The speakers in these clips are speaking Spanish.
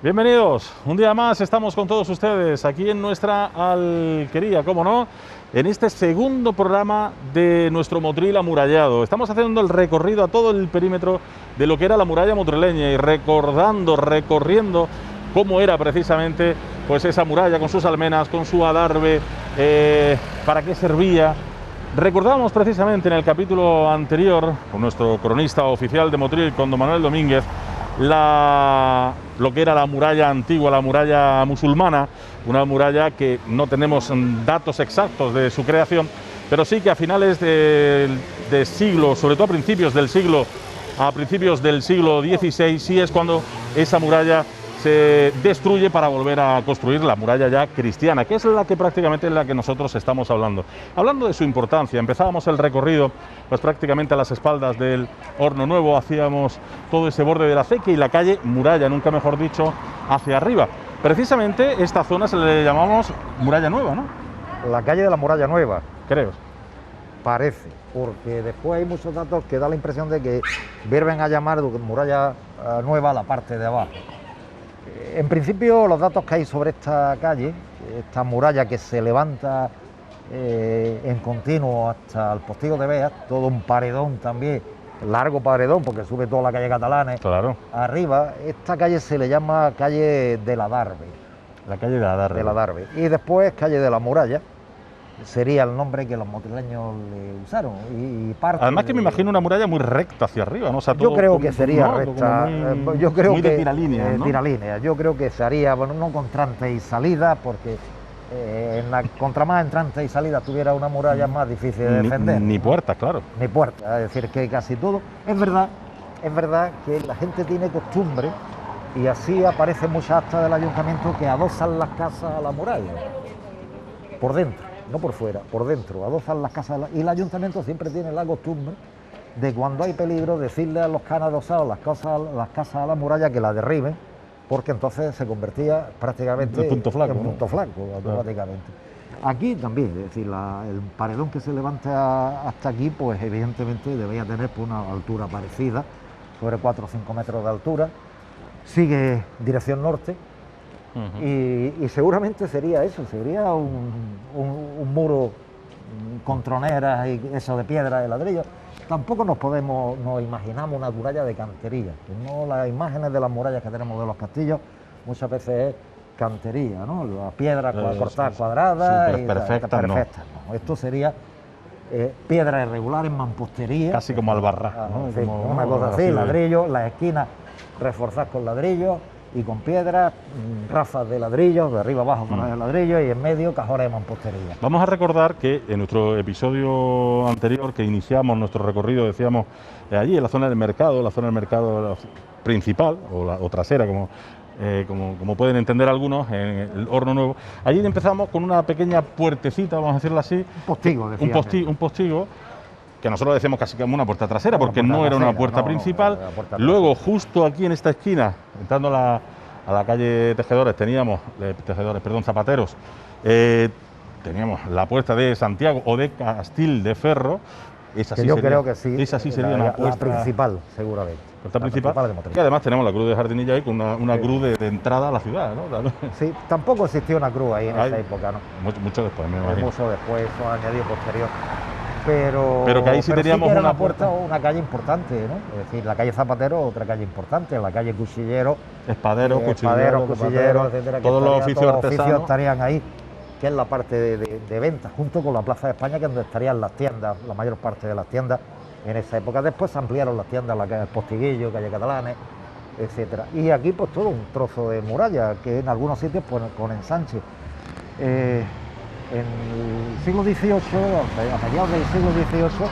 Bienvenidos, un día más estamos con todos ustedes aquí en nuestra alquería, cómo no, en este segundo programa de nuestro Motril amurallado. Estamos haciendo el recorrido a todo el perímetro de lo que era la muralla motrileña y recorriendo cómo era precisamente pues esa muralla con sus almenas, con su adarve, para qué servía. Recordábamos precisamente en el capítulo anterior con nuestro cronista oficial de Motril, con don Manuel Domínguez, lo que era la muralla antigua, la muralla musulmana, una muralla que no tenemos datos exactos de su creación, pero sí que a finales de siglo, sobre todo a principios del siglo XVI, sí es cuando esa muralla se destruye para volver a construir la muralla ya cristiana, que es la que prácticamente es la que nosotros estamos hablando. Hablando de su importancia, empezábamos el recorrido pues prácticamente a las espaldas del Horno Nuevo, hacíamos todo ese borde de la acequia y la calle Muralla, nunca mejor dicho, hacia arriba. Precisamente esta zona se le llamamos Muralla Nueva, ¿no? La calle de la Muralla Nueva. Creo. Parece, porque después hay muchos datos que da la impresión de que vuelven a llamar Muralla Nueva a la parte de abajo. En principio, los datos que hay sobre esta calle, esta muralla que se levanta en continuo hasta el Postigo de Beas, todo un paredón también, largo paredón, porque sube toda la calle Catalana, claro. Arriba, esta calle se le llama calle de la Darbe. La calle de la Darbe. De la Darbe. Y después calle de la Muralla, sería el nombre que los motrileños le usaron. Y parte además que me imagino una muralla muy recta hacia arriba, ¿no? O sea, yo creo que sería recta, yo creo muy que de tiralínea, ¿no? Tiralínea. Yo creo que se haría, bueno, no con entrante y salida, porque contra más entrante y salida tuviera una muralla más difícil de defender. Ni puertas, claro. Ni puertas, es decir, que casi todo. Es verdad que la gente tiene costumbre, y así aparece muchas actas del ayuntamiento, que adosan las casas a la muralla, por dentro. No por fuera, por dentro, adosan las casas, y el ayuntamiento siempre tiene la costumbre de, cuando hay peligro, decirle a los que han adosado las casas a la muralla que la derriben, porque entonces se convertía prácticamente en punto flaco, automáticamente. Aquí también, es decir, el paredón que se levanta hasta aquí, pues evidentemente debía tener pues, una altura parecida, sobre 4 o 5 metros de altura, sigue dirección norte. Y seguramente sería eso, sería un muro con troneras y eso de piedra, de ladrillo. Tampoco nos imaginamos una muralla de cantería, que no, las imágenes de las murallas que tenemos de los castillos muchas veces es cantería, ¿no? La piedra cortada cuadrada y perfecta, no. Esto sería piedra irregular en mampostería. Casi como albarrás, ¿no? Sí, una cosa así, ladrillo, las esquinas reforzadas con ladrillos y con piedras, rafas de ladrillos, de arriba abajo con el ladrillo, y en medio cajones de mampostería. Vamos a recordar que en nuestro episodio anterior, que iniciamos nuestro recorrido, decíamos, allí en la zona del mercado principal, o trasera, como pueden entender algunos, en el Horno Nuevo, allí empezamos con una pequeña puertecita, vamos a decirlo así. Un postigo, que nosotros decíamos casi como una puerta trasera, porque no era una puerta principal. Luego, justo aquí en esta esquina, entrando a la calle Zapateros, teníamos la puerta de Santiago o de Castil de Ferro. Esa sí creo que sí. Esa sí sería una puerta principal, seguramente. Puerta principal, que además tenemos la cruz de Jardinilla ahí con una cruz de entrada a la ciudad, ¿no? Sí, tampoco existió una cruz ahí en esa época, ¿no? Mucho después, me imagino. Mucho después, eso añadido posterior. Pero que ahí sí teníamos sí que una puerta o una calle importante, ¿no? Es decir, la calle Zapatero, otra calle importante, la calle Cuchillero, espaderos, cuchilleros, etcétera, todos los oficios artesanos estarían ahí, que es la parte de venta, junto con la Plaza de España, que es donde estarían las tiendas, la mayor parte de las tiendas en esa época. Después se ampliaron las tiendas, la calle Postiguillo, calle Catalanes, etcétera. Y aquí pues todo un trozo de muralla, que en algunos sitios pues con ensanche. En el siglo XVIII, a mediados del siglo XVIII,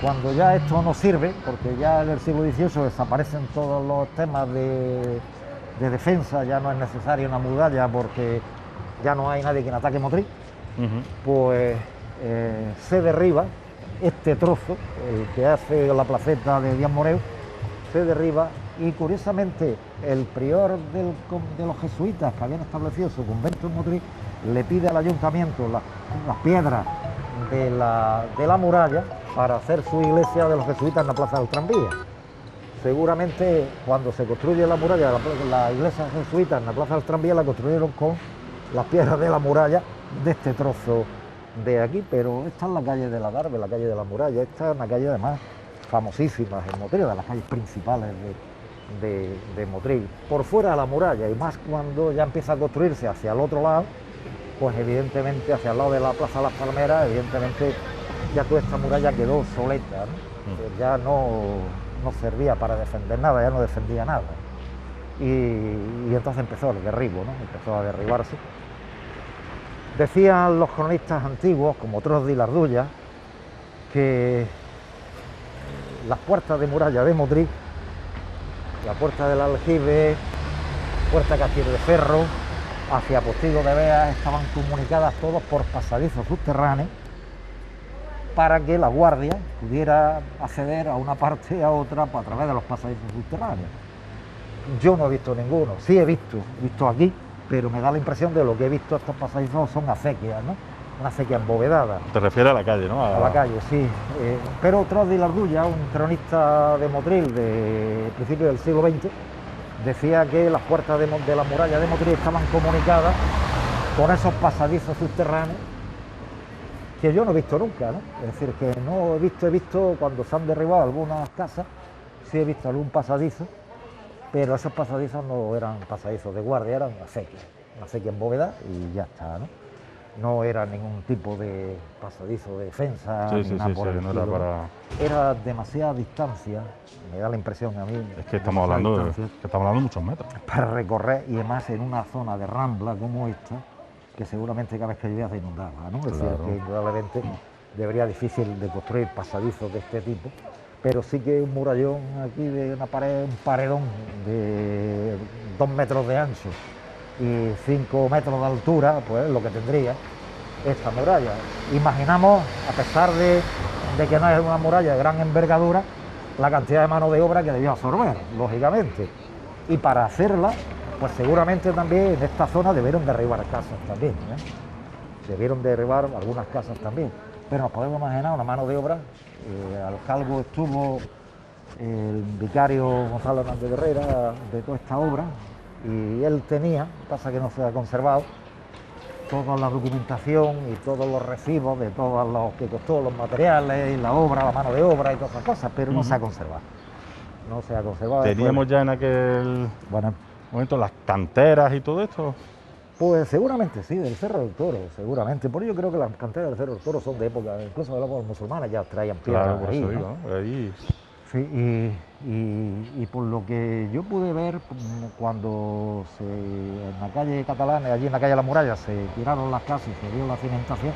cuando ya esto no sirve, porque ya en el siglo XVIII desaparecen todos los temas de defensa, ya no es necesaria una muralla porque ya no hay nadie que ataque Motril, pues se derriba este trozo, el que hace la placeta de Díaz Moreu, se derriba, y curiosamente el prior de los jesuitas que habían establecido su convento en Motril le pide al ayuntamiento las piedras de la muralla para hacer su iglesia de los jesuitas en la plaza del tranvía. seguramente cuando se construye la muralla, la iglesia jesuita en la Plaza del Tranvía la construyeron con las piedras de la muralla de este trozo de aquí, pero esta es la calle de la Darbe, la calle de la muralla, esta es una calle además famosísima en Motril, de las calles principales de Motril. Por fuera de la muralla, y más cuando ya empieza a construirse hacia el otro lado, pues evidentemente hacia el lado de la Plaza de las Palmeras, evidentemente ya toda esta muralla quedó obsoleta, ¿no? Ya no servía para defender nada, ya no defendía nada. Y entonces empezó el derribo, ¿no? Empezó a derribarse. Decían los cronistas antiguos, como Tros de Lardulla, que las puertas de muralla de Motril, la puerta del Aljibe, puerta Castillo de Ferro, hacia Postigo de Beas, estaban comunicadas todos por pasadizos subterráneos para que la guardia pudiera acceder a una parte y a otra a través de los pasadizos subterráneos. Yo no he visto ninguno, sí he visto aquí, pero me da la impresión de lo que he visto estos pasadizos son acequias, ¿no? Una acequia embovedada. Te refieres a la calle, ¿no? A la calle, sí. Pero Tros de Lardulla, un cronista de Motril de principios del siglo XX, decía que las puertas de la muralla de Motril estaban comunicadas con esos pasadizos subterráneos que yo no he visto nunca, ¿no? Es decir, que no he visto cuando se han derribado algunas casas, sí he visto algún pasadizo, pero esos pasadizos no eran pasadizos de guardia, eran una acequia en bóveda y ya está, ¿no? No era ningún tipo de pasadizo de defensa, ni nada por el estilo. Era demasiada distancia, me da la impresión a mí. Es que estamos hablando de muchos metros. Para recorrer, y además en una zona de rambla como esta, que seguramente cada vez que llovía se inundaba, ¿no? Es decir, que indudablemente debería difícil de construir pasadizos de este tipo, pero sí que un murallón aquí de una pared, un paredón de 2 metros de ancho y 5 metros de altura, pues lo que tendría esta muralla. Imaginamos, a pesar de que no es una muralla de gran envergadura, la cantidad de mano de obra que debió absorber, lógicamente. Y para hacerla, pues seguramente también en esta zona debieron derribar casas también, ¿eh? Debieron derribar algunas casas también. Pero nos podemos imaginar una mano de obra. Al cargo estuvo el vicario Gonzalo Hernández Herrera de toda esta obra, y él tenía, pasa que no se ha conservado, toda la documentación y todos los recibos de todos los que costó los materiales y la obra, la mano de obra y todas esas cosas, pero no se ha conservado. No se ha conservado. ¿Teníamos ya en aquel momento las canteras y todo esto? Pues seguramente sí, del Cerro del Toro, seguramente. Por ello creo que las canteras del Cerro del Toro son de época, incluso de los musulmanes ya traían piedras. Claro, por ahí, eso ¿no? digo, ¿no? Ahí. Sí, y por lo que yo pude ver, cuando en la calle Catalana, allí en la calle de la Muralla, se tiraron las casas y se dio la cimentación,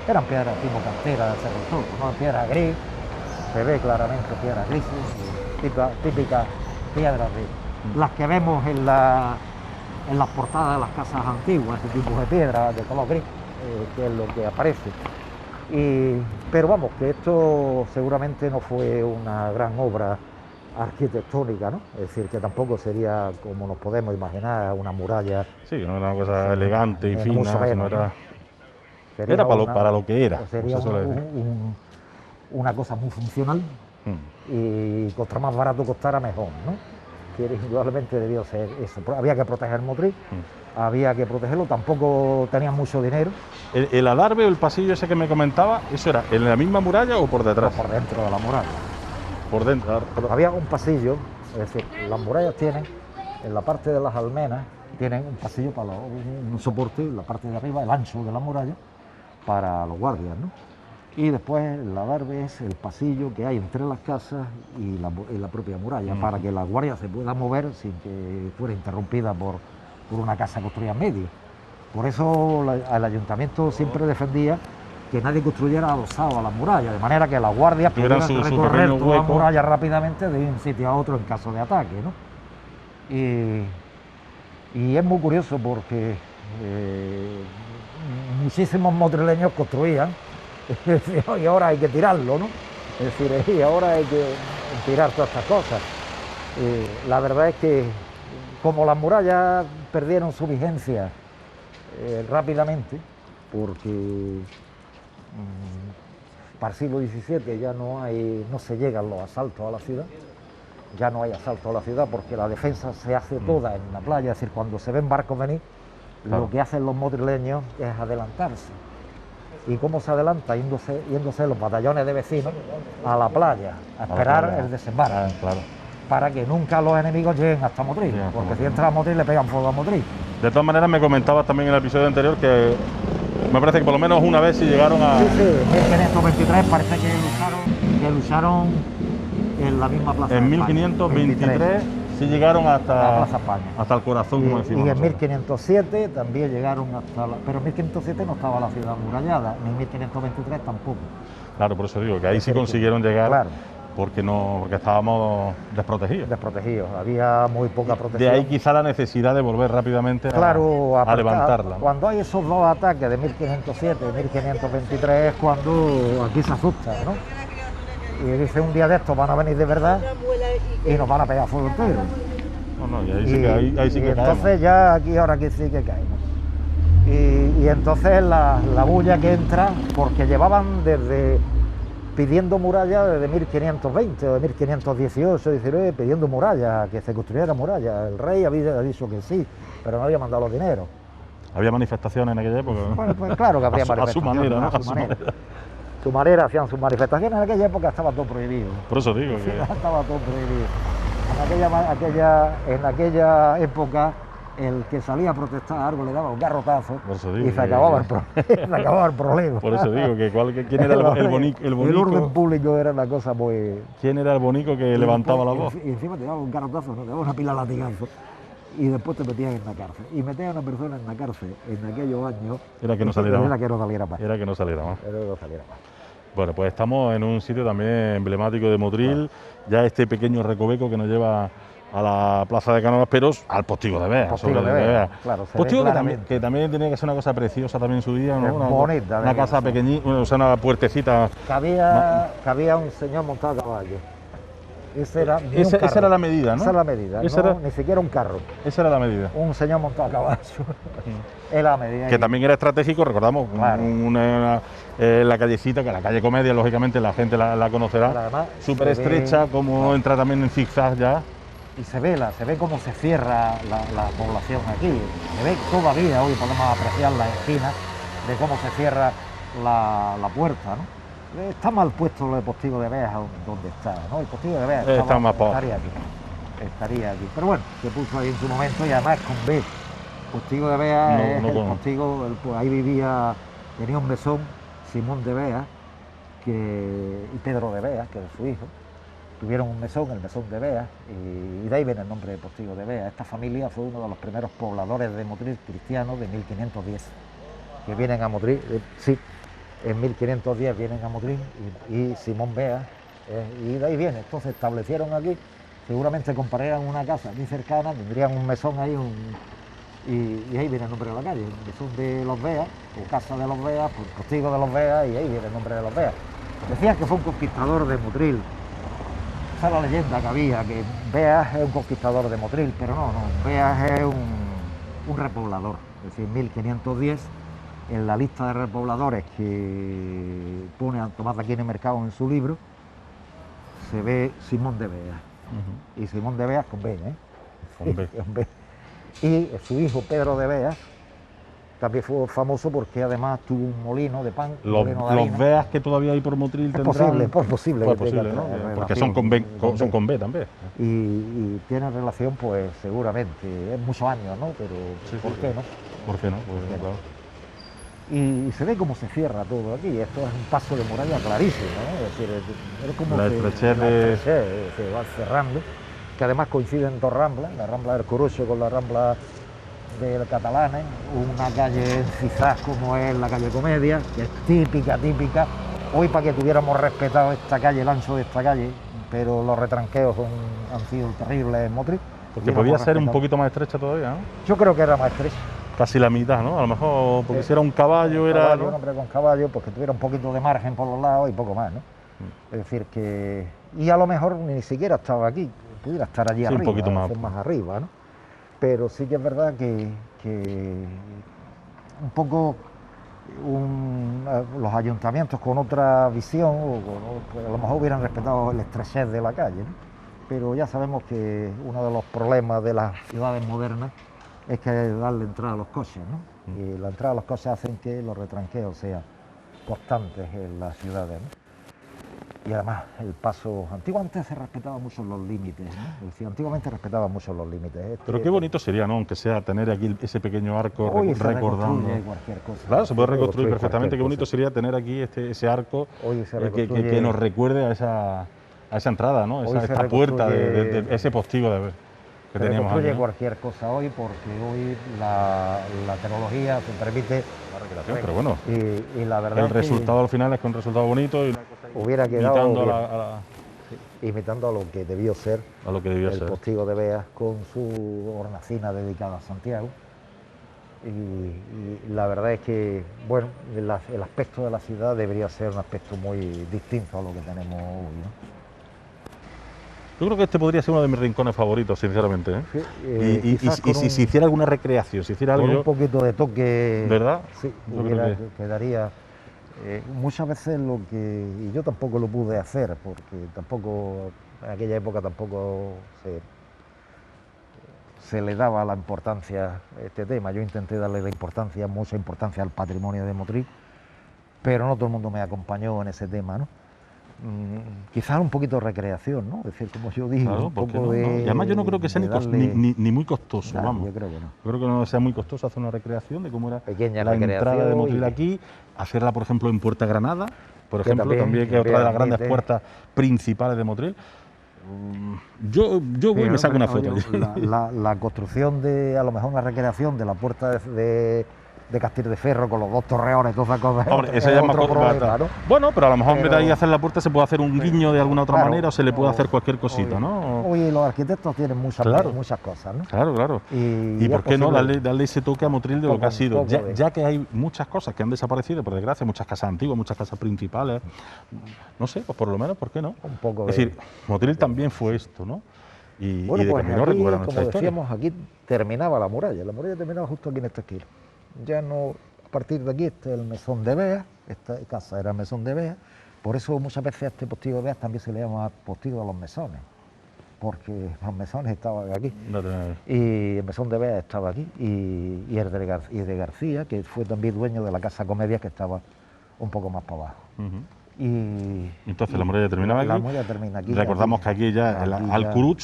eran piedras tipo cantera del Cerro del Toro, ¿no? Piedra gris, se ve claramente piedras grises, típicas piedras de las que vemos en las portadas de las casas antiguas, ese tipo de piedras de color gris, que es lo que aparece. Pero vamos, que esto seguramente no fue una gran obra arquitectónica, ¿no? Es decir, que tampoco sería como nos podemos imaginar una muralla. Sí, no era una cosa elegante y fina, sino era para lo que era. Sería una cosa muy funcional y contra más barato costara mejor, ¿no? Que indudablemente debió ser eso. Había que proteger Motril, había que protegerlo, tampoco tenían mucho dinero. ¿El adarve o el pasillo ese que me comentaba, eso era en la misma muralla o por detrás? No, por dentro de la muralla. Por dentro. Había un pasillo, es decir, las murallas tienen, en la parte de las almenas, tienen un pasillo para un soporte, en la parte de arriba, el ancho de la muralla, para los guardias, ¿no? Y después el adarve es el pasillo que hay entre las casas y la propia muralla, para que la guardia se pueda mover sin que fuera interrumpida por una casa construida en medio. Por eso el ayuntamiento siempre defendía que nadie construyera adosado a la muralla, de manera que las guardias pudieran recorrer toda la muralla rápidamente de un sitio a otro en caso de ataque, ¿no? Y es muy curioso porque muchísimos motrileños construían, y ahora hay que tirarlo, ¿no? Es decir, y ahora hay que tirar todas estas cosas. La verdad es que como las murallas perdieron su vigencia rápidamente, porque para el siglo XVII ya no se llegan los asaltos a la ciudad, ya no hay asalto a la ciudad porque la defensa se hace toda en la playa, es decir, cuando se ven barcos venir, Claro. lo que hacen los motrileños es adelantarse. ¿Y cómo se adelanta? Yéndose los batallones de vecinos a la playa, a esperar playa. el desembarco, Claro. para que nunca los enemigos lleguen hasta Motril, Lleguen hasta porque Motril. si entra a Motril le pegan fuego a Motril. De todas maneras, me comentabas también en el episodio anterior que me parece que por lo menos una vez sí llegaron a... Sí, en 1523 parece que lucharon en la misma plaza. En de España, 1523 sí llegaron la hasta Plaza España. el corazón, como decimos Y en nosotros. 1507 también llegaron pero en 1507 no estaba la ciudad amurallada, ni en 1523 tampoco. Claro, por eso digo que ahí Es sí decir, que- consiguieron llegar, Claro, porque estábamos desprotegidos. desprotegidos, había muy poca De protección. ahí quizá la necesidad de volver rápidamente Claro, a levantarla, ¿no? Cuando hay esos dos ataques de 1507 y 1523 es cuando aquí se asusta, ¿no? Y dice, un día de estos van a venir de verdad y nos van a pegar fuego entero. No, y ahí sí que, ahí sí y que entonces caemos. ya aquí ahora que sí que caemos. Y entonces la bulla que entra, porque llevaban pidiendo muralla desde 1520 o de 1518, 19, pidiendo muralla, que se construyera muralla. El rey había dicho que sí, pero no había mandado los dineros. Había manifestaciones en aquella época, ¿no? Bueno, pues claro que habría A su manifestaciones. manera, ¿no? A su manera. Su manera hacían sus manifestaciones. En aquella época estaba todo prohibido. Por eso digo que... Estaba todo prohibido. En aquella época, el que salía a protestar algo le daba un garrotazo Por eso digo y se que- acababa el problema. Por eso digo que quién era el bonico, El orden público era una cosa muy... quién era el bonico que levantaba la voz. Y encima te daba un garrotazo, ¿no? Te daba una pila de latigazos y después te metían en la cárcel. Y metían a una persona en la cárcel en aquellos años... Era que no saliera más. Era que no saliera más. Era que no saliera más. Era que no saliera más. Bueno, pues estamos en un sitio también emblemático de Motril, ya este pequeño recoveco que nos lleva a la Plaza de Cánovas, pero al Postigo de Bea. Postigo sobre de Bea, Bea. claro, se ve Postigo claramente. que también tenía que ser una cosa preciosa también en su día, ¿no? Es bonita, Una de casa verdad. pequeñita, bueno, o sea, una puertecita. Cabía un señor montado a caballo. Esa Esa era la medida, ¿no? Esa era la medida, Esa no, era- ni siquiera un carro. Esa era la medida. Un señor montado a caballo. Era la medida. Que también era estratégico, recordamos, Claro. la callecita, que la calle Comedia, lógicamente la gente la Pero conocerá, además súper se ve- estrecha, como entra también en zigzag ya. Y se ve cómo se cierra la población aquí. Se ve todavía, hoy podemos apreciar las esquinas de cómo se cierra la puerta, ¿no? Está mal puesto lo de Postigo de Bea donde está, ¿no? El Postigo de Bea Está más para estaría aquí. Estaría aquí. Pero bueno, se puso ahí en su momento y además con B. Postigo de Bea No- es no el con- postigo, pues ahí tenía un mesón, Simón de Bea, y Pedro de Bea, que era su hijo. Tuvieron un mesón, el mesón de Bea, y de ahí viene el nombre de Postigo de Bea. Esta familia fue uno de los primeros pobladores de Motril cristianos de 1510, que vienen a Motril, sí, en 1510 vienen a Motril y Simón Bea, y de ahí viene. Entonces establecieron aquí, seguramente comprarían una casa muy cercana, tendrían un mesón ahí, y ahí viene el nombre de la calle, el mesón de los Bea, o casa de los Bea, pues Postigo de los Bea, y ahí viene el nombre de los Bea. Decían que fue un conquistador de Motril. Esa es la leyenda que había, que Beas es un conquistador de Motril, pero no, Beas es un repoblador. Es decir, en 1510, en la lista de repobladores que pone a Tomás de Aquino y Mercado en su libro, se ve Simón de Beas. Y Simón de Beas con B, ¿eh? Con B. Con B. Y su hijo Pedro de Beas también fue famoso porque además tuvo un molino de pan, un molino de harina. Los Beas que todavía hay por Motril Es tendrán... posible Pues que posible, tenga ¿no? Porque relación son con B también. y tiene relación, pues seguramente, es muchos años, ¿no? Pero Sí, ¿por sí, qué no? ¿Por qué no? Pues, qué no? claro. Y se ve cómo se cierra todo aquí. Esto es un paso de muralla clarísimo, ¿no? Es decir, es como La estrechez de- se va cerrando, que además coinciden dos ramblas, la rambla del Corucho con la rambla del Catalanes, una calle en zigzag como es la calle Comedia, que es típica. Hoy para que tuviéramos respetado esta calle, el ancho de esta calle, pero los retranqueos han sido terribles en Motril. Porque Y podía hemos ser un respetado. poquito más estrecha todavía, ¿no? Yo creo que era más estrecha. Casi la mitad, ¿no? A lo mejor, porque si era un caballo, Un era... caballo, ¿no? un hombre con caballo, pues que tuviera un poquito de margen por los lados y poco más, ¿no? Es decir, que... Y a lo mejor ni siquiera estaba aquí, pudiera estar allí Sí, un arriba, poquito más. más arriba, ¿no? Pero sí que es verdad que un poco los ayuntamientos con otra visión, pues a lo mejor hubieran respetado el estrechez de la calle, ¿no? pero ya sabemos que uno de los problemas de las ciudades modernas es que hay que darle entrada a los coches, ¿no? Y la entrada a los coches hacen que los retranqueos sean constantes en las ciudades, ¿no? Y además el paso, antiguamente se respetaban mucho los límites, ¿no? Es decir, antiguamente respetaban mucho los límites. Pero qué bonito sería, ¿no? Aunque sea tener aquí ese pequeño arco Hoy se recordando. reconstruye cualquier cosa. Claro, se puede reconstruir cualquier perfectamente. Qué bonito cosa. sería tener aquí ese arco Hoy se que reconstruye- nos recuerde a esa entrada, ¿no? Hoy se Esta puerta reconstruye- de ese postigo que Se teníamos reconstruye aquí, ¿no? cualquier cosa hoy porque hoy la tecnología te permite, Pero bueno, y la verdad el es que resultado al final es que un resultado bonito y una cosa hubiera quedado imitando bien, imitando a lo que debió ser a lo que debió el ser. postigo de Beas con su hornacina dedicada a Santiago. Y la verdad es que, bueno, el aspecto de la ciudad debería ser un aspecto muy distinto a lo que tenemos hoy, ¿no? Yo creo que este podría ser uno de mis rincones favoritos, sinceramente, ¿eh? Sí, Y quizás si con se hiciera alguna recreación, si hiciera con algo, un poquito de toque, ¿verdad? sí, Yo creo que- quedaría. Muchas veces y yo tampoco lo pude hacer, porque tampoco, en aquella época tampoco se le daba la importancia a este tema. Yo intenté darle mucha importancia al patrimonio de Motril, pero no todo el mundo me acompañó en ese tema, ¿no? Quizás un poquito de recreación, ¿no? Es decir, como yo digo, claro, un ¿por qué poco no? de... Y además yo no creo que sea de ni muy costoso, Nah, vamos. yo creo que no. Yo creo que no sea muy costoso hacer una recreación de cómo era Pequeña la entrada de recreación Motril y- aquí, hacerla, por ejemplo, en Puerta Granada, por Que ejemplo, también, que es otra de las grandes admite- puertas principales de Motril. Yo voy y me saco una foto. Oye, la construcción de, a lo mejor una recreación de la puerta de Castil de Ferro con los dos torreones, todas esas cosas. Hombre, eso ya es más otro problema, ¿no? Bueno, pero a lo mejor en vez de Pero- ahí hacer la puerta se puede hacer un guiño de alguna otra Claro, manera o se le puede o- hacer cualquier cosita, hoy- ¿no? Hoy los arquitectos tienen Claro. muchas cosas, ¿no? Claro, claro. Y ¿Y es por qué no posible- darle ese toque a Motril de lo que ha sido? poco de- Ya que hay muchas cosas que han desaparecido, por desgracia, muchas casas antiguas, muchas casas principales. No sé, pues por lo menos, ¿por qué no? Un poco Es de- decir, Motril también fue esto, ¿no? Y Bueno, de pues camino aquí, recupera como nuestra historia. decíamos, aquí terminaba la muralla terminaba justo aquí en esta esquina. Ya no, a partir de aquí este es el mesón de Beas, esta casa era el mesón de Beas, por eso muchas veces a este postigo de Beas también se le llama postigo de los mesones, porque los mesones estaban aquí. No te- Y el mesón de Beas estaba aquí, y el de García, que fue también dueño de la Casa Comedia, que estaba un poco más para abajo. Ujú. Y Entonces la muralla terminaba aquí. La muralla termina aquí. Recordamos que aquí ya el Alcuruch,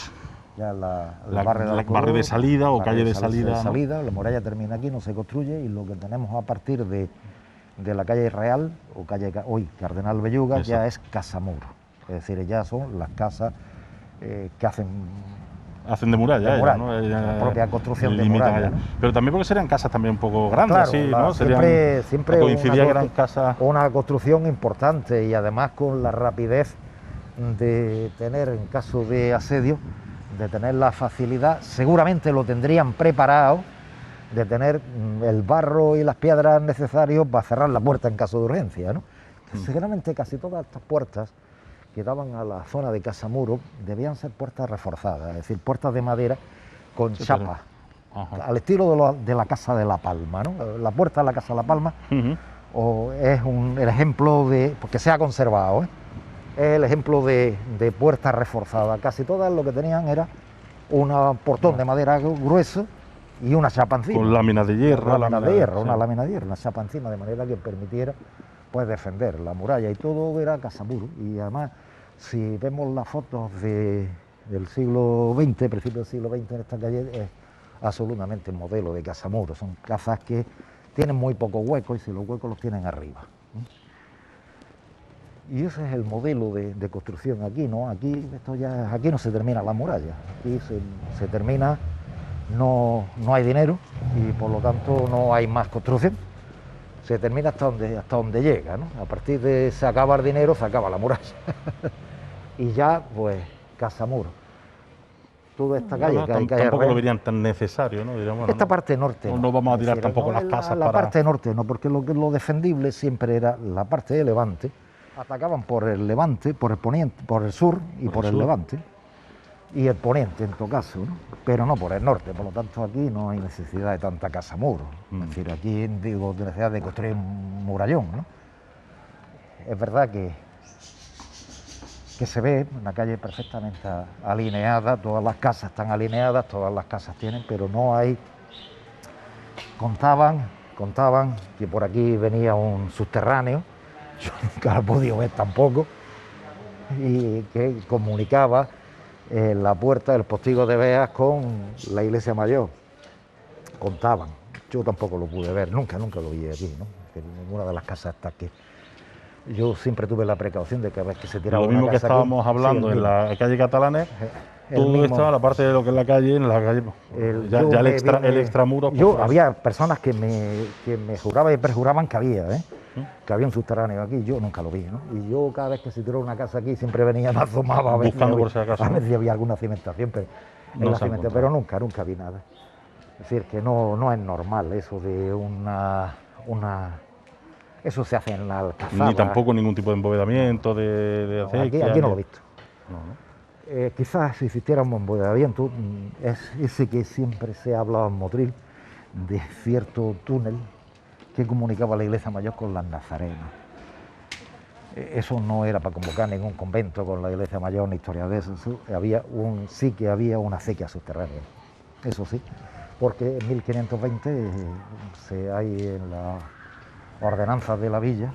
ya el la- barrio de la- Alcuruch, barrio de salida o barrio calle de salida, ¿no? La muralla termina aquí, no se construye, y lo que tenemos a partir de la calle Real, o hoy Cardenal Belluga, Exacto. ya es Casamuro. Es decir, ya son las casas que hacen... hacen de muralla, De ellas, muralla, ¿no? la propia construcción de limitan muralla, allá. ¿no? Pero también porque serían casas también un poco grandes, Claro, sí, ¿no? siempre coincidía que una eran casas. una construcción importante, y además con la rapidez de tener, en caso de asedio, de tener la facilidad, seguramente lo tendrían preparado, de tener el barro y las piedras necesarios para cerrar la puerta en caso de urgencia, ¿no? Seguramente casi todas estas puertas que daban a la zona de Casamuro debían ser puertas reforzadas, es decir, puertas de madera con Sí, chapa, Ajá. al estilo de la Casa de la Palma, ¿no? La puerta de la Casa de la Palma Ujú. es el ejemplo de, porque se ha conservado, ¿eh? Es el ejemplo de puerta reforzada. Casi todas lo que tenían era un portón de madera grueso y una chapa encima. Con láminas de hierro. Una lámina de hierro, sí. una lámina de hierro, una chapa encima, de manera que permitiera pues defender la muralla, y todo era Casamuro. Y además, si vemos las fotos del siglo XX, principio del siglo XX en esta calle, es absolutamente el modelo de Casamuro. Son casas que tienen muy pocos huecos, y si los huecos los tienen arriba. Y ese es el modelo de construcción aquí, ¿no? Aquí no se termina la muralla, aquí se termina, no hay dinero, y por lo tanto no hay más construcción. Se termina hasta donde llega, ¿no? A partir de se acaba el dinero, se acaba la muralla. Y ya, pues, Casamuro. Toda esta calle, No, que hay tampoco Real. lo verían tan necesario, ¿no? Diríamos, Esta ¿no? parte norte. No vamos a tirar tampoco las casas la para- parte norte no, porque lo defendible siempre era la parte de Levante. Atacaban por el Levante, por el poniente, por el sur y por el sur. Levante. Y el poniente en todo caso, ¿no? Pero no por el norte, por lo tanto aquí no hay necesidad de tanta casa muro. Es decir, aquí digo necesidad de construir un murallón, ¿no? Es verdad que que se ve, una calle perfectamente alineada, todas las casas están alineadas, todas las casas tienen, pero no hay... Contaban que por aquí venía un subterráneo, yo nunca lo he podido ver tampoco, y que comunicaba la puerta del postigo de Beas con la iglesia mayor. Contaban, yo tampoco lo pude ver, nunca lo vi aquí, ¿no? Que ninguna de las casas está aquí. Yo siempre tuve la precaución de que a veces que se tiraba Lo mismo una que casa estábamos aquí, hablando sí, en la calle Catalanes, todo esto, la parte de lo que es la calle, en la calle, ya el extramuro. Yo había personas que me juraban y perjuraban que había, que había un subterráneo aquí, yo nunca lo vi, ¿no? Y yo cada vez que se tiró una casa aquí siempre venía, me asomaba a ver buscando por si acaso, a ver si había alguna cimentación, pero nunca vi nada. Es decir, que no es normal eso de una eso se hace en la Alcazaba. Ni tampoco ningún tipo de embovedamiento, de acequia. Aquí no lo he visto. No. Quizás si existiera un embovedamiento, es ese que siempre se ha hablado en Motril, de cierto túnel que comunicaba la iglesia mayor con las Nazarenas. Eso no era para convocar ningún convento con la iglesia mayor ni historia de eso. Sí que había una acequia subterránea, eso sí, porque en 1520 hay en la ordenanzas de la villa,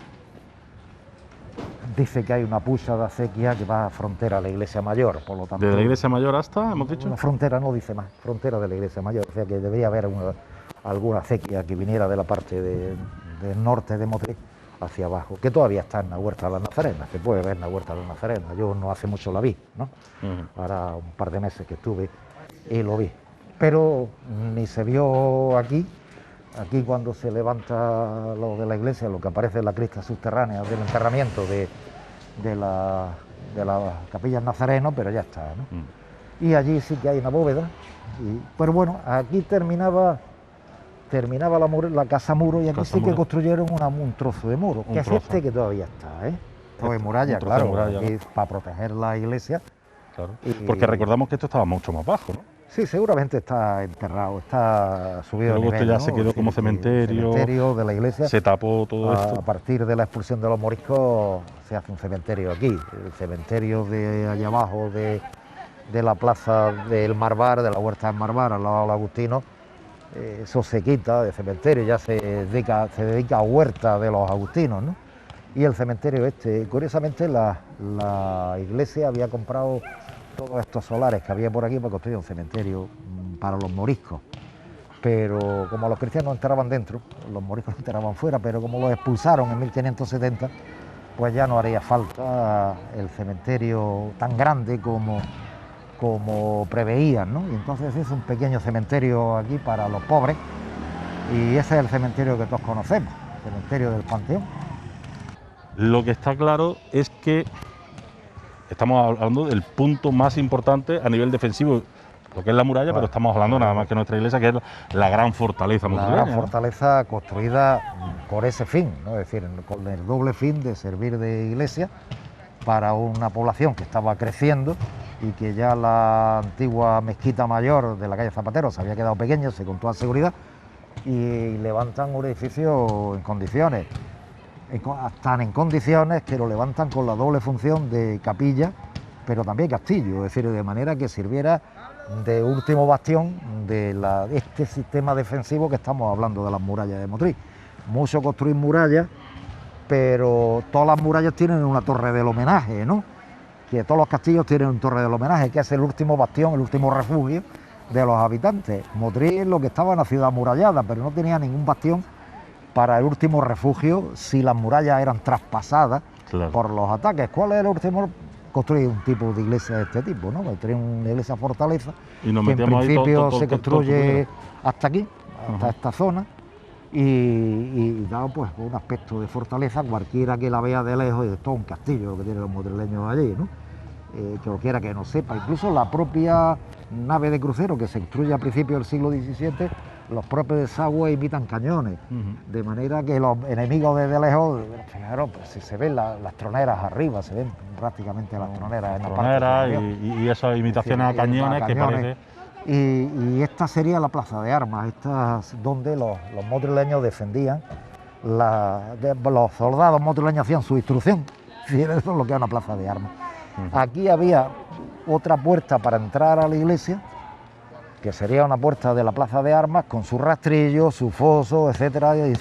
dice que hay una pucha de acequia que va a frontera a la iglesia mayor, por lo tanto... ¿De la iglesia mayor hasta, hemos dicho? La frontera no dice más, frontera de la iglesia mayor, o sea que debería haber alguna acequia que viniera de la parte del norte de Motril hacia abajo, que todavía está en la Huerta de las Nazarenas, se puede ver en la Huerta de las Nazarenas, yo no hace mucho la vi, ¿no? Ahora un par de meses que estuve y lo vi, pero ni se vio aquí cuando se levanta lo de la iglesia, lo que aparece es la crista subterránea del enterramiento de la capilla Nazareno, pero ya está, ¿no? Y allí sí que hay una bóveda, pero bueno, aquí terminaba la casa muro y aquí sí que construyeron un trozo de muro, que es este que todavía está, todo de muralla, claro, para proteger la iglesia. Claro. Porque recordamos que esto estaba mucho más bajo, ¿no? Sí, seguramente está enterrado, está subido de nivel. Luego esto ya ¿no? se quedó como cementerio de la iglesia. Se tapó todo esto. A partir de la expulsión de los moriscos se hace un cementerio aquí. El cementerio de allá abajo de la plaza del Marbar, de la Huerta del Marbar, al lado del Agustino, eso se quita de cementerio, ya se dedica a huerta de los agustinos, ¿no? Y el cementerio curiosamente la iglesia había comprado todos estos solares que había por aquí para construir un cementerio para los moriscos, pero como los cristianos enterraban dentro, los moriscos enterraban fuera, pero como los expulsaron en 1570, pues ya no haría falta el cementerio tan grande como preveían, ¿no? Y entonces es un pequeño cementerio aquí para los pobres, y ese es el cementerio que todos conocemos, el cementerio del Panteón. Lo que está claro es que estamos hablando del punto más importante a nivel defensivo, lo que es la muralla, pero estamos hablando nada más que nuestra iglesia, que es la gran fortaleza motrileña. La gran fortaleza construida por ese fin, ¿no? Es decir, con el doble fin de servir de iglesia para una población que estaba creciendo y que ya la antigua mezquita mayor de la calle Zapatero se había quedado pequeña, con toda seguridad, y levantan un edificio en condiciones. Están en condiciones que lo levantan con la doble función de capilla, pero también castillo, es decir, de manera que sirviera de último bastión de este sistema defensivo que estamos hablando de las murallas de Motril. Mucho construir murallas, pero todas las murallas tienen una torre del homenaje, ¿no? Que todos los castillos tienen una torre del homenaje, que es el último bastión, el último refugio de los habitantes. Motril es lo que estaba en la ciudad amurallada, pero no tenía ningún bastión para el último refugio si las murallas eran traspasadas por los ataques. ¿Cuál es el último? Construir un tipo de iglesia de este tipo, ¿no? Construir una iglesia fortaleza, que en principio se construye hasta aquí, hasta esta zona, y da pues un aspecto de fortaleza. Cualquiera que la vea de lejos, es todo un castillo lo que tienen los motrileños allí, ¿no? Que lo quiera que no sepa. Incluso la propia nave de crucero que se construye a principios del siglo XVII, los propios desagües imitan cañones, de manera que los enemigos desde lejos, fijaros, pues si se ven las troneras arriba, se ven prácticamente las troneras en la parte y esas imitaciones a cañones que parece... Y esta sería la plaza de armas, esta donde los motrileños defendían, los soldados motrileños hacían su instrucción, eso es lo que es una plaza de armas. Aquí había otra puerta para entrar a la iglesia, que sería una puerta de la plaza de armas con su rastrillo, su foso, etcétera, y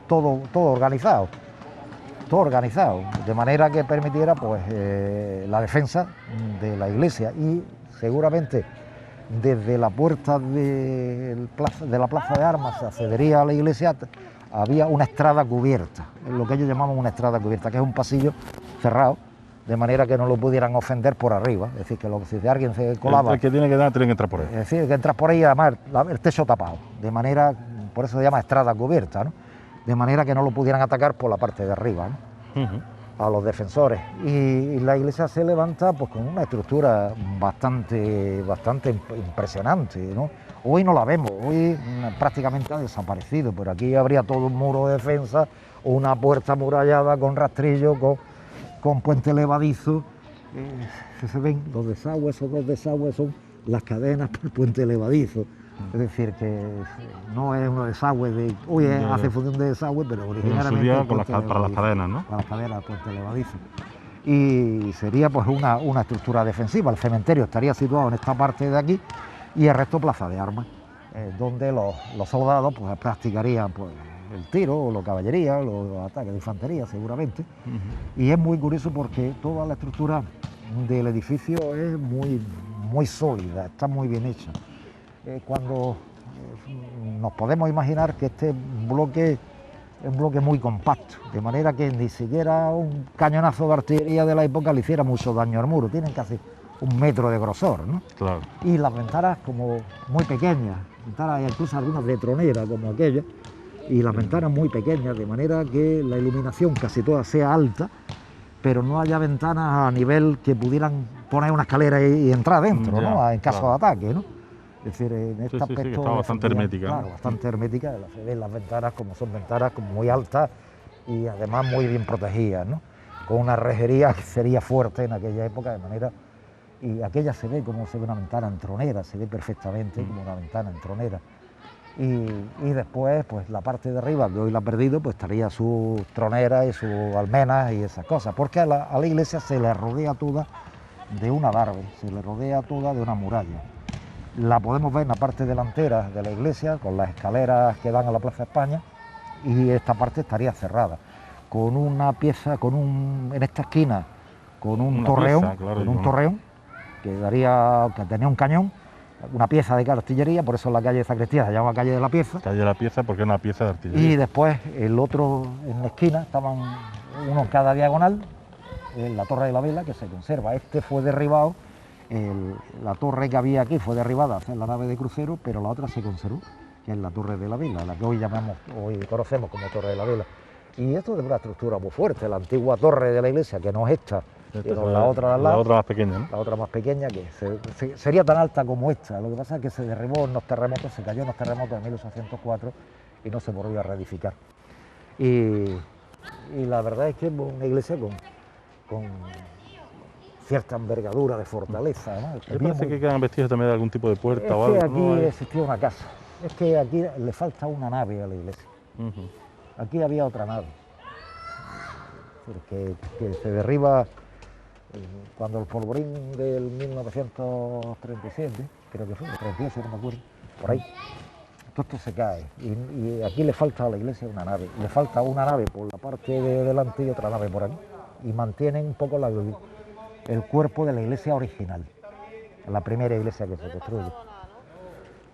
todo organizado. Todo organizado, de manera que permitiera pues la defensa de la iglesia, y seguramente desde la puerta de la plaza de armas se accedería a la iglesia, había una estrada cubierta, lo que ellos llamaban una estrada cubierta, que es un pasillo cerrado, de manera que no lo pudieran ofender por arriba, es decir, que si alguien se colaba... El que tiene que entrar por ahí. Es decir, que entras por ahí, además, el techo tapado, de manera, por eso se llama estrada cubierta, ¿no? De manera que no lo pudieran atacar por la parte de arriba, ¿no? A los defensores. Y la iglesia se levanta pues con una estructura bastante impresionante, ¿no? Hoy no la vemos, hoy prácticamente ha desaparecido, pero aquí habría todo un muro de defensa, una puerta amurallada con rastrillo, con puente levadizo. Se ven los desagües, esos dos desagües son las cadenas por puente levadizo. Es decir, que no es un desagüe de... Hoy hace función de desagüe, pero originalmente... para las cadenas, ¿no? Para las cadenas, puente levadizo. Y sería pues una estructura defensiva. El cementerio estaría situado en esta parte de aquí y el resto plaza de armas, donde los soldados pues practicarían pues el tiro o la caballería, los ataques de infantería seguramente. Y es muy curioso porque toda la estructura del edificio es muy sólida, está muy bien hecha. Cuando nos podemos imaginar que este bloque es un bloque muy compacto, de manera que ni siquiera un cañonazo de artillería de la época le hiciera mucho daño al muro, tienen casi 1 metro de grosor, ¿no? Claro. Y las ventanas como muy pequeñas, incluso algunas de tronera como aquella, y las ventanas muy pequeñas, de manera que la iluminación casi toda sea alta, pero no haya ventanas a nivel que pudieran poner una escalera y entrar dentro, ¿no? En caso de ataque, ¿no? Es decir, en este aspecto... Sí, está bastante hermética. Claro, bastante hermética, se ven las ventanas como son ventanas como muy altas y además muy bien protegidas, ¿no? Con una rejería que sería fuerte en aquella época, de manera... Y aquella se ve como se ve una ventana en tronera, se ve perfectamente como una ventana en tronera. Y después, pues la parte de arriba, que hoy la ha perdido, pues estaría su tronera y sus almenas y esas cosas, porque a la iglesia se le rodea toda de un adarve, se le rodea toda de una muralla. La podemos ver en la parte delantera de la iglesia, con las escaleras que dan a la Plaza España, y esta parte estaría cerrada, con una pieza, en esta esquina, con un torreón, que tenía un cañón, una pieza de artillería, por eso la calle de Sacristía se llama calle de la pieza. Calle de la pieza porque es una pieza de artillería. Y después el otro en la esquina, estaban uno en cada diagonal, la Torre de la Vela, que se conserva. Este fue derribado, la torre que había aquí fue derribada a hacer la nave de crucero, pero la otra se conservó, que es la Torre de la Vela, la que hoy conocemos como Torre de la Vela. Y esto es una estructura muy fuerte, la antigua torre de la iglesia, que no es esta, sino la otra de al lado. La otra más pequeña, ¿no? La otra más pequeña, que sería tan alta como esta. Lo que pasa es que se derribó en los terremotos, se cayó en los terremotos de 1804 y no se volvió a reedificar. Y la verdad es que es una iglesia con cierta envergadura de fortaleza, ¿no? Me parece que quedan vestidos también de algún tipo de puerta o algo. algo. Aquí existía una casa, es que aquí le falta una nave a la iglesia. Aquí había otra nave, que se derriba cuando el polvorín del 1937, creo que fue, el 38, no me acuerdo, por ahí, todo esto se cae y aquí le falta a la iglesia una nave, le falta una nave por la parte de delante y otra nave por aquí, y mantienen un poco el cuerpo de la iglesia original, la primera iglesia que se construye.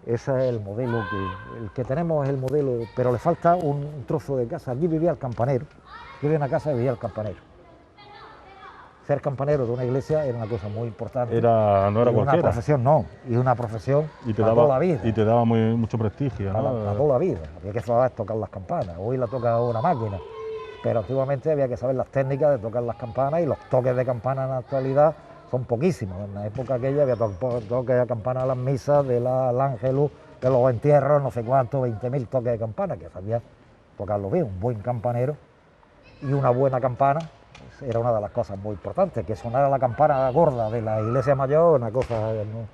Ese es el modelo el que tenemos es el modelo, pero le falta un trozo de casa. Aquí vivía el campanero, aquí había una casa y vivía el campanero. Ser campanero de una iglesia era una cosa muy importante. No era cualquiera. Una profesión, no, y una profesión para toda la vida. Y te daba mucho prestigio, ¿no? Para toda la vida. Había que saber tocar las campanas. Hoy la toca una máquina, pero antiguamente había que saber las técnicas de tocar las campanas, y los toques de campana en la actualidad son poquísimos. En la época aquella había toques de campana a las misas, del ángelus, de los entierros, no sé cuántos, 20.000 toques de campana, que sabía tocarlo bien. Un buen campanero y una buena campana pues, era una de las cosas muy importantes. Que sonara la campana gorda de la iglesia mayor, una cosa, ¿no?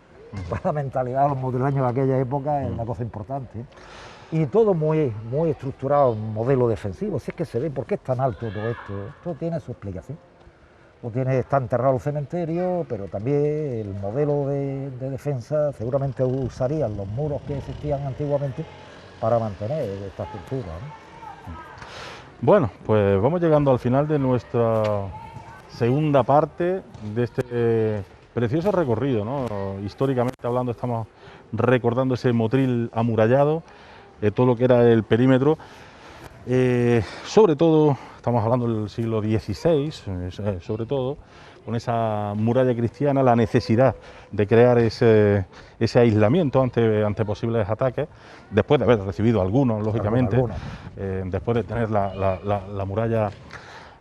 Para la mentalidad de los madrileños de aquella época, es una cosa importante. Y todo muy estructurado, un modelo defensivo. Si es que se ve, ¿por qué es tan alto todo esto? Esto tiene su explicación. está enterrado el cementerio, pero también el modelo de defensa seguramente usarían los muros que existían antiguamente para mantener esta estructura, ¿no? Bueno, pues vamos llegando al final de nuestra segunda parte de este precioso recorrido, ¿no? Históricamente hablando, estamos recordando ese Motril amurallado, todo lo que era el perímetro. Sobre todo, estamos hablando del siglo XVI, sobre todo, con esa muralla cristiana, la necesidad de crear ese aislamiento ante posibles ataques, después de haber recibido algunos, lógicamente, después de tener la muralla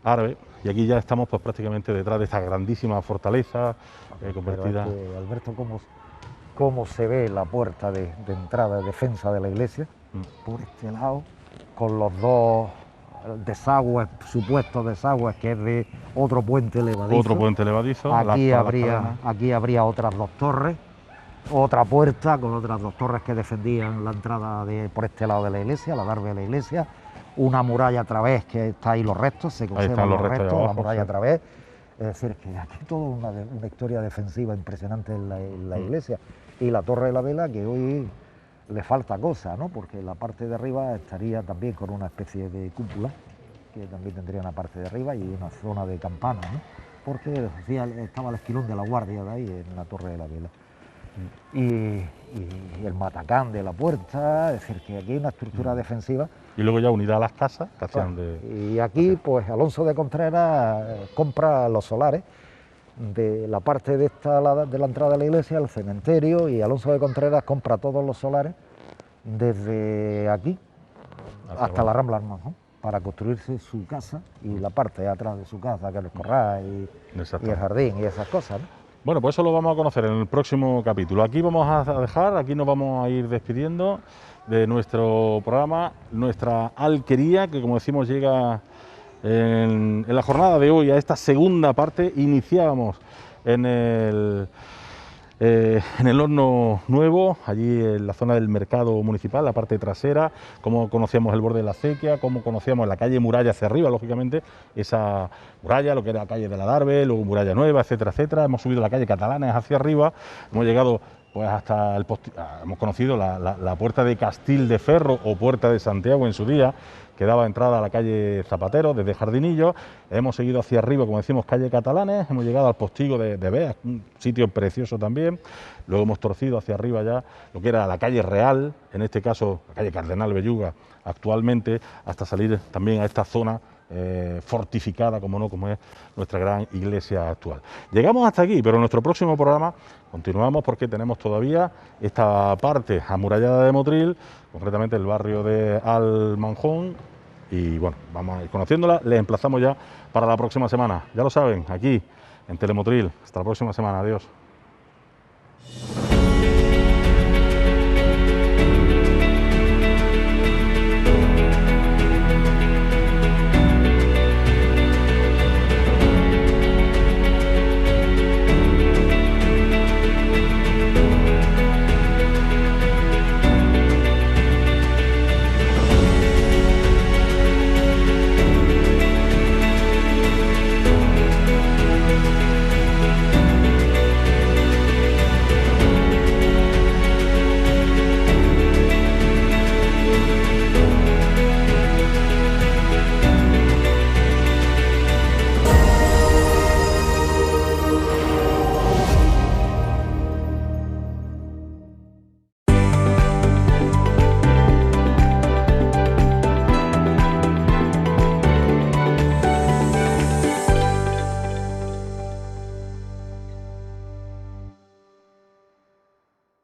árabe, y aquí ya estamos pues prácticamente detrás de esta grandísima fortaleza convertida. Pero es que, Alberto, cómo se ve la puerta de entrada, de defensa de la iglesia, por este lado, con los dos desagües, supuestos desagües, que es de otro puente levadizo. Otro puente levadizo. Aquí habría otras dos torres, otra puerta con otras dos torres que defendían la entrada por este lado de la iglesia, la darbe de la iglesia, una muralla a través, que está ahí los restos, se conservan los restos, abajo, la muralla a través. Es decir, que aquí toda una historia defensiva impresionante en la iglesia. Y la Torre de la Vela, que hoy le falta cosa, ¿no? Porque la parte de arriba estaría también con una especie de cúpula, que también tendría una parte de arriba y una zona de campana, ¿no? Porque estaba el esquilón de la guardia de ahí en la Torre de la Vela. Y el matacán de la puerta, es decir, que aquí hay una estructura defensiva. Y luego ya unida a las casas que hacían de... Y aquí, pues Alonso de Contreras compra los solares de la parte de la entrada de la iglesia, el cementerio, y Alonso de Contreras compra todos los solares desde aquí hasta la Rambla Armón, para construirse su casa y la parte de atrás de su casa, que es el corral y el jardín y esas cosas, ¿no? Bueno, pues eso lo vamos a conocer en el próximo capítulo. Aquí vamos a dejar, aquí nos vamos a ir despidiendo de nuestro programa, nuestra alquería, que como decimos llega en la jornada de hoy a esta segunda parte. Iniciábamos en el horno nuevo, allí en la zona del mercado municipal, la parte trasera, cómo conocíamos el borde de la acequia, cómo conocíamos la calle Muralla hacia arriba, lógicamente, esa muralla, lo que era la calle de la Darbe, luego Muralla Nueva, etcétera, etcétera. Hemos subido la calle Catalanes hacia arriba, hemos llegado pues hasta hemos conocido la puerta de Castil de Ferro o puerta de Santiago en su día, que daba entrada a la calle Zapatero desde Jardinillo. Hemos seguido hacia arriba, como decimos, calle Catalanes, hemos llegado al postigo de Beas, un sitio precioso también. Luego hemos torcido hacia arriba ya lo que era la calle Real, en este caso la calle Cardenal Belluga actualmente, hasta salir también a esta zona fortificada, como no, como es nuestra gran iglesia actual. Llegamos hasta aquí, pero en nuestro próximo programa continuamos porque tenemos todavía esta parte amurallada de Motril, concretamente el barrio de Almanjón, y bueno, vamos a ir conociéndola. Les emplazamos ya para la próxima semana, ya lo saben, aquí en Telemotril. Hasta la próxima semana, adiós.